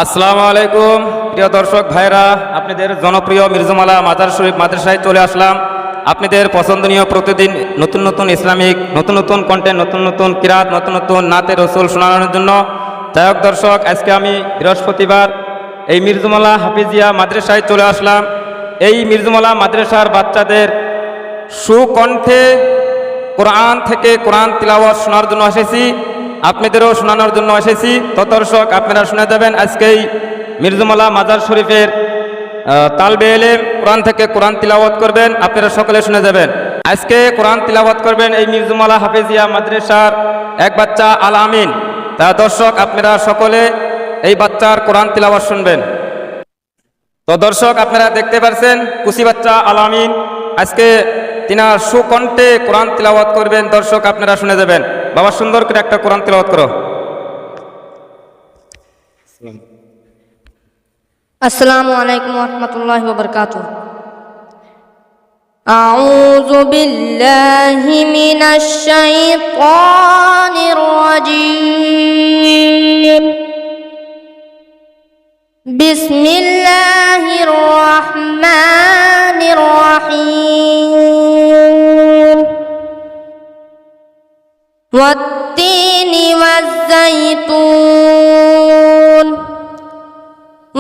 আসসালামু আলাইকুম প্রিয় দর্শক ভাইরা, আপনাদের জনপ্রিয় মির্জুমালা মাজার শরীফ মাদ্রাসায় চলে আসলাম। আপনাদের পছন্দনীয় প্রতিদিন নতুন নতুন ইসলামিক নতুন নতুন কন্টেন্ট, নতুন নতুন কিরাত, নতুন নতুন নাতে রসুল শোনানোর জন্য। যাই হোক দর্শক, আজকে আমি বৃহস্পতিবার এই মির্জুমালা হাফিজিয়া মাদ্রাসায় চলে আসলাম। এই মির্জুমালা মাদ্রাসার বাচ্চাদের সুকণ্ঠে কোরআন থেকে কোরআন তিলাওয়াত শোনার জন্য এসেছি, আপনাদেরও শোনানোর জন্য এসেছি। তো দর্শক, আপনারা শুনে যাবেন আজকেই মির্জুমালা মাজার শরীফের তালবে এলেম কোরআন থেকে কোরআন তিলাওয়াত করবেন, আপনারা সকলে শুনে যাবেন। আজকে কোরআন তিলাওয়াত করবেন এই মির্জুমালা হাফিজিয়া মাদ্রাসার এক বাচ্চা আল আমিন। তা দর্শক, আপনারা সকলে এই বাচ্চার কোরআন তিলাওয়াত শুনবেন। তো দর্শক, আপনারা দেখতে পাচ্ছেন কুচি বাচ্চা আল আমিন আজকে তিনার সুকণ্ঠে কোরআন তিলাওয়াত করবেন। দর্শক, আপনারা শুনে যাবেন। বাবা, সুন্দর করে একটা কোরআন তিলাওয়াত করো। আসসালামু আলাইকুম ওয়া রাহমাতুল্লাহি ওয়া বারাকাতুহু। আউযু বিল্লাহি মিনাশ শাইতানির রাজীম। বিসমিল্লাহির রাহমানির রাহিম। ওয়াত-তিনি ওয়াজ-যাইতুন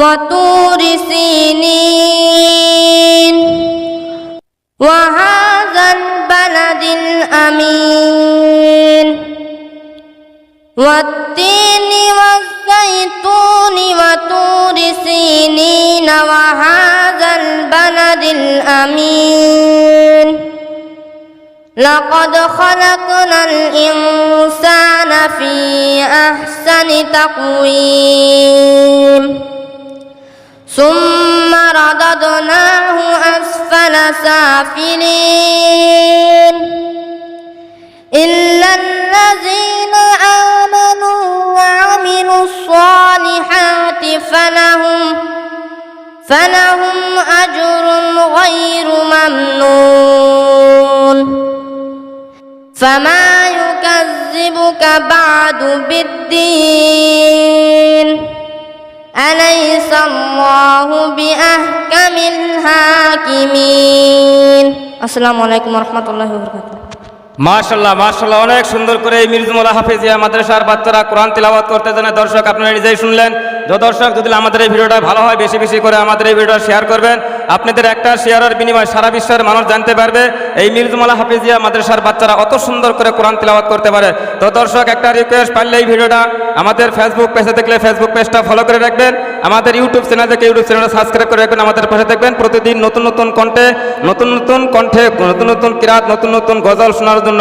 وطور سينين وهذا البلد الأمين والتين والزيتون وطور سينين وهذا البلد الأمين لقد خلقنا الإنسان في أحسن تقويم ثم رددناه أسفل سافلين إلا الذين آمنوا وعملوا الصالحات فلهم أجر غير ممنون فما يكذبك بعد بالدين أليس الله بأحكم الحاكمين। আসসালামু আলাইকুম ওয়া রাহমাতুল্লাহি ওয়া বারাকাতুহু। মাশাআল্লাহ মাশাআল্লাহ, অনেক সুন্দর করে এই মির্জুমালা হাফিজিয়া মাদ্রাসার বাচ্চারা কোরআন তিলাওয়াত করতে জানে। দর্শক, আপনারা নিজেই শুনলেন। যে দর্শক, যদি আমাদের এই ভিডিওটা ভালো হয়, বেশি বেশি করে আমাদের এই ভিডিওটা শেয়ার করবেন। আপনাদের একটা শেয়ারের বিনিময়ে সারা বিশ্বের মানুষ জানতে পারবে এই মির্জুমালা হাফিজিয়া মাদ্রাসার বাচ্চারা অত সুন্দর করে কোরআন তিলাওয়াত করতে পারে। তো দর্শক, একটা রিকোয়েস্ট, পারলে এই ভিডিওটা আমাদের ফেসবুক পেজে দেখলে ফেসবুক পেজটা ফলো করে রাখবেন, আমাদের ইউটিউব চ্যানেল থেকে ইউটিউব চ্যানেলটা সাবস্ক্রাইব করে রাখবেন, আমাদের পাশে থাকবেন। প্রতিদিন নতুন নতুন কণ্ঠে নতুন নতুন কিরাত, নতুন নতুন গজল শোনার জন্য।